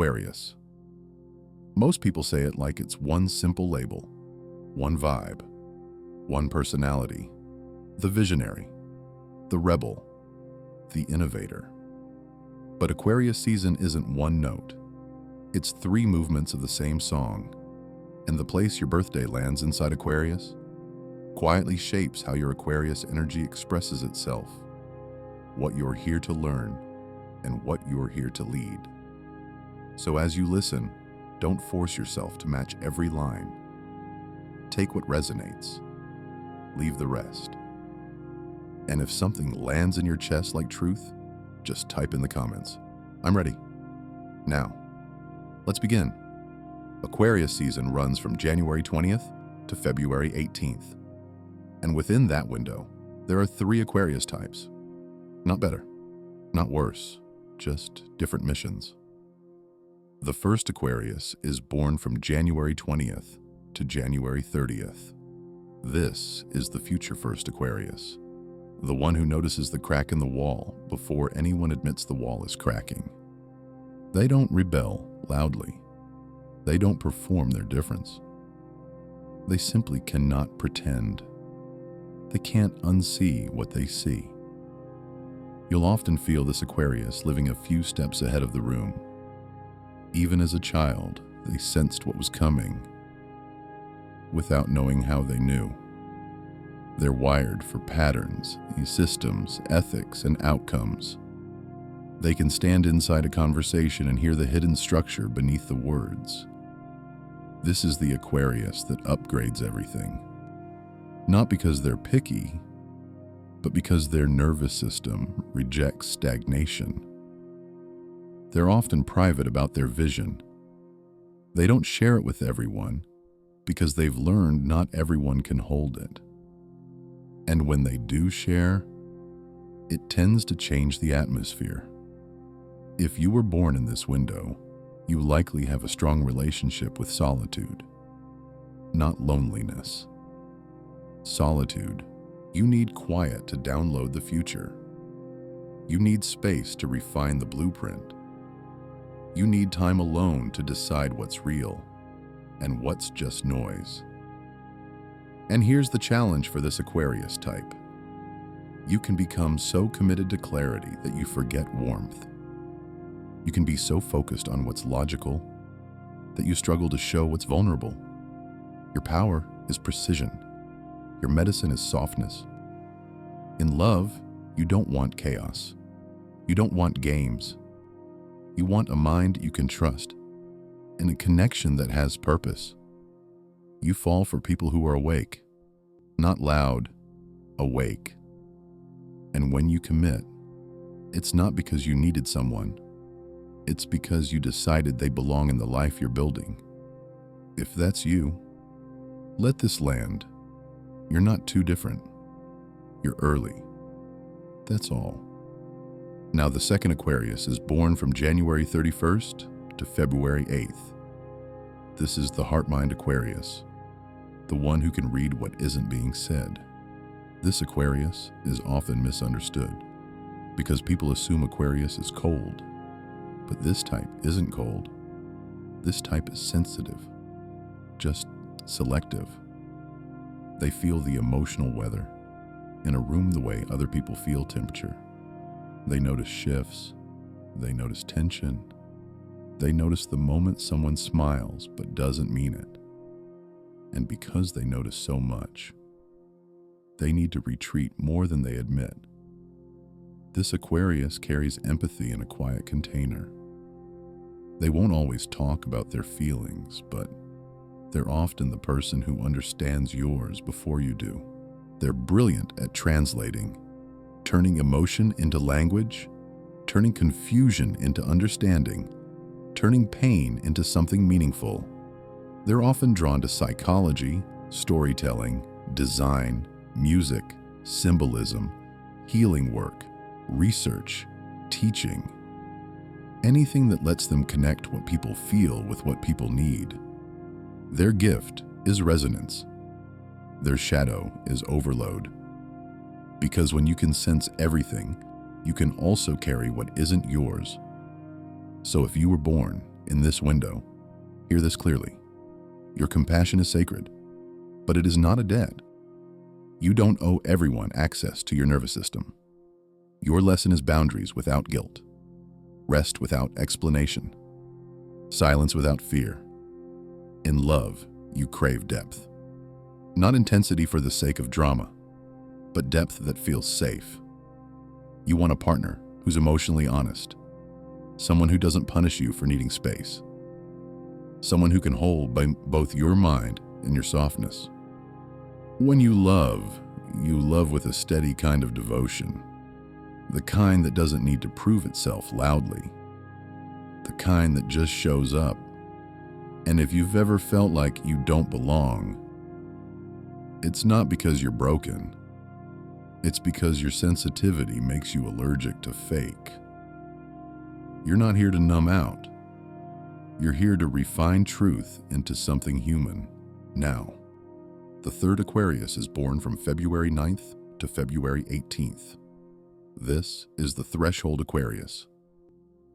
Aquarius. Most people say it like it's one simple label, one vibe, one personality: the visionary, the rebel, the innovator. But Aquarius season isn't one note. It's three movements of the same song, and the place your birthday lands inside Aquarius quietly shapes how your Aquarius energy expresses itself, what you're here to learn, and what you're here to lead. So as you listen, don't force yourself to match every line. Take what resonates, leave the rest. And if something lands in your chest like truth, just type in the comments, "I'm ready." Now, let's begin. Aquarius season runs from January 20th to February 18th. And within that window, there are three Aquarius types. Not better, not worse, just different missions. The first Aquarius is born from January 20th to January 30th. This is the future first Aquarius, the one who notices the crack in the wall before anyone admits the wall is cracking. They don't rebel loudly. They don't perform their difference. They simply cannot pretend. They can't unsee what they see. You'll often feel this Aquarius living a few steps ahead of the room. Even as a child, they sensed what was coming without knowing how they knew. They're wired for patterns, systems, ethics, and outcomes. They can stand inside a conversation and hear the hidden structure beneath the words. This is the Aquarius that upgrades everything. Not because they're picky, but because their nervous system rejects stagnation. They're often private about their vision. They don't share it with everyone because they've learned not everyone can hold it. And when they do share, it tends to change the atmosphere. If you were born in this window, you likely have a strong relationship with solitude, not loneliness. Solitude. You need quiet to download the future. You need space to refine the blueprint. You need time alone to decide what's real and what's just noise. And here's the challenge for this Aquarius type. You can become so committed to clarity that you forget warmth. You can be so focused on what's logical that you struggle to show what's vulnerable. Your power is precision. Your medicine is softness. In love, you don't want chaos. You don't want games. You want a mind you can trust and a connection that has purpose. You fall for people who are awake, not loud, awake. And when you commit, it's not because you needed someone. It's because you decided they belong in the life you're building. If that's you, let this land. You're not too different. You're early. That's all. Now, the second Aquarius is born from January 31st to February 8th. This is the heart-mind Aquarius, the one who can read what isn't being said. This Aquarius is often misunderstood because people assume Aquarius is cold. But this type isn't cold. This type is sensitive, just selective. They feel the emotional weather in a room the way other people feel temperature. They notice shifts. They notice tension. They notice the moment someone smiles but doesn't mean it. And because they notice so much, they need to retreat more than they admit. This Aquarius carries empathy in a quiet container. They won't always talk about their feelings, but they're often the person who understands yours before you do. They're brilliant at translating, turning emotion into language, turning confusion into understanding, turning pain into something meaningful. They're often drawn to psychology, storytelling, design, music, symbolism, healing work, research, teaching. Anything that lets them connect what people feel with what people need. Their gift is resonance. Their shadow is overload. Because when you can sense everything, you can also carry what isn't yours. So if you were born in this window, hear this clearly. Your compassion is sacred, but it is not a debt. You don't owe everyone access to your nervous system. Your lesson is boundaries without guilt, rest without explanation, silence without fear. In love, you crave depth. Not intensity for the sake of drama, but depth that feels safe. You want a partner who's emotionally honest, someone who doesn't punish you for needing space, someone who can hold both your mind and your softness. When you love with a steady kind of devotion, the kind that doesn't need to prove itself loudly, the kind that just shows up. And if you've ever felt like you don't belong, it's not because you're broken. It's because your sensitivity makes you allergic to fake. You're not here to numb out. You're here to refine truth into something human. Now, the third Aquarius is born from February 9th to February 18th. This is the threshold Aquarius,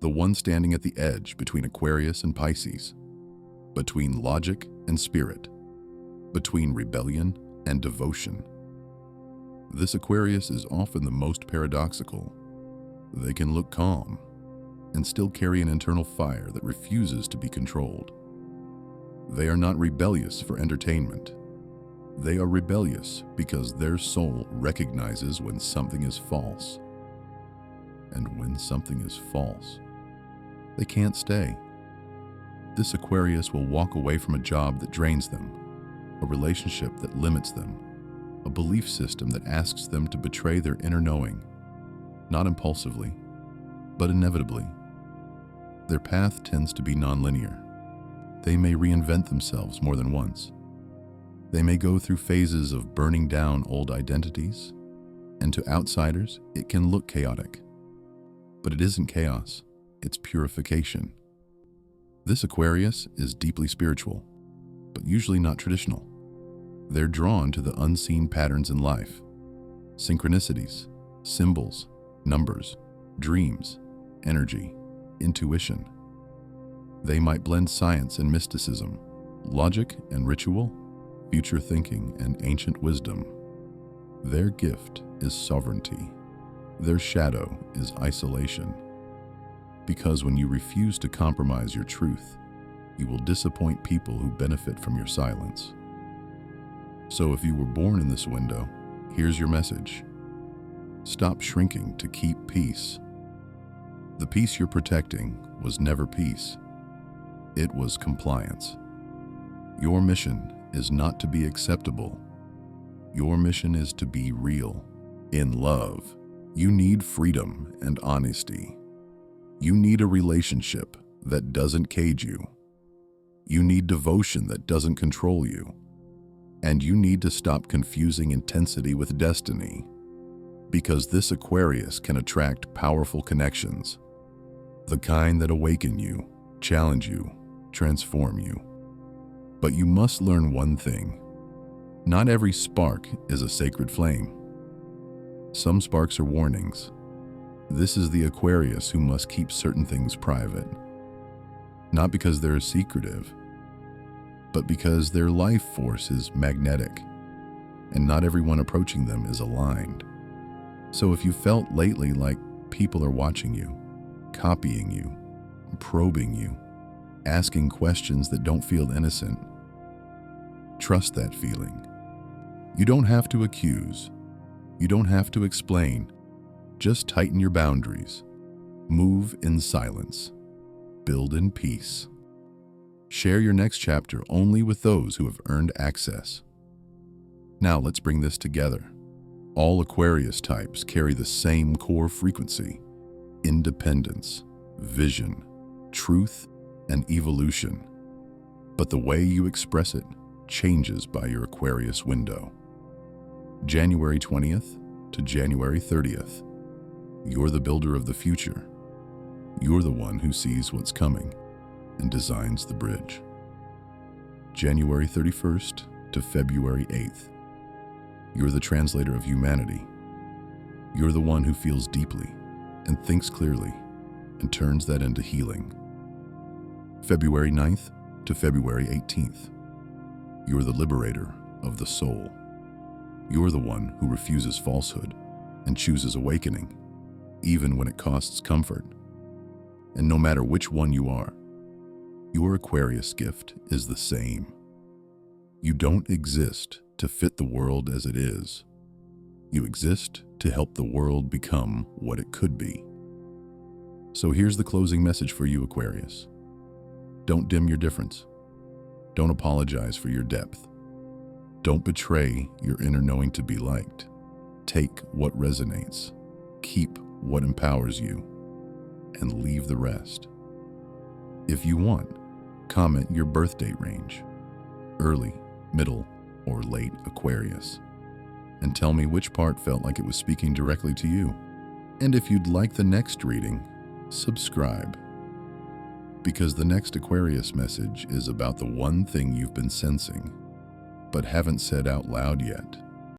the one standing at the edge between Aquarius and Pisces, between logic and spirit, between rebellion and devotion. This Aquarius is often the most paradoxical. They can look calm and still carry an internal fire that refuses to be controlled. They are not rebellious for entertainment. They are rebellious because their soul recognizes when something is false. And when something is false, they can't stay. This Aquarius will walk away from a job that drains them, a relationship that limits them, a belief system that asks them to betray their inner knowing, not impulsively, but inevitably. Their path tends to be nonlinear. They may reinvent themselves more than once. They may go through phases of burning down old identities, and to outsiders, it can look chaotic. But it isn't chaos, it's purification. This Aquarius is deeply spiritual, but usually not traditional. They're drawn to the unseen patterns in life, synchronicities, symbols, numbers, dreams, energy, intuition. They might blend science and mysticism, logic and ritual, future thinking and ancient wisdom. Their gift is sovereignty. Their shadow is isolation. Because when you refuse to compromise your truth, you will disappoint people who benefit from your silence. So if you were born in this window, here's your message. Stop shrinking to keep peace. The peace you're protecting was never peace. It was compliance. Your mission is not to be acceptable. Your mission is to be real. In love, you need freedom and honesty. You need a relationship that doesn't cage you. You need devotion that doesn't control you. And you need to stop confusing intensity with destiny, because this Aquarius can attract powerful connections, the kind that awaken you, challenge you, transform you. But you must learn one thing. Not every spark is a sacred flame. Some sparks are warnings. This is the Aquarius who must keep certain things private. Not because they're secretive, but because their life force is magnetic, and not everyone approaching them is aligned. So if you felt lately like people are watching you, copying you, probing you, asking questions that don't feel innocent, trust that feeling. You don't have to accuse. You don't have to explain. Just tighten your boundaries. Move in silence. Build in peace. Share your next chapter only with those who have earned access. Now let's bring this together. All Aquarius types carry the same core frequency: independence, vision, truth, and evolution. But the way you express it changes by your Aquarius window. January 20th to January 30th. You're the builder of the future. You're the one who sees what's coming and designs the bridge. January 31st to February 8th. You're the translator of humanity. You're the one who feels deeply and thinks clearly and turns that into healing. February 9th to February 18th. You're the liberator of the soul. You're the one who refuses falsehood and chooses awakening, even when it costs comfort. And no matter which one you are, your Aquarius gift is the same. You don't exist to fit the world as it is. You exist to help the world become what it could be. So here's the closing message for you, Aquarius. Don't dim your difference. Don't apologize for your depth. Don't betray your inner knowing to be liked. Take what resonates. Keep what empowers you. And leave the rest. If you want, comment your birth date range. Early, middle, or late Aquarius. And tell me which part felt like it was speaking directly to you. And if you'd like the next reading, subscribe. Because the next Aquarius message is about the one thing you've been sensing, but haven't said out loud yet.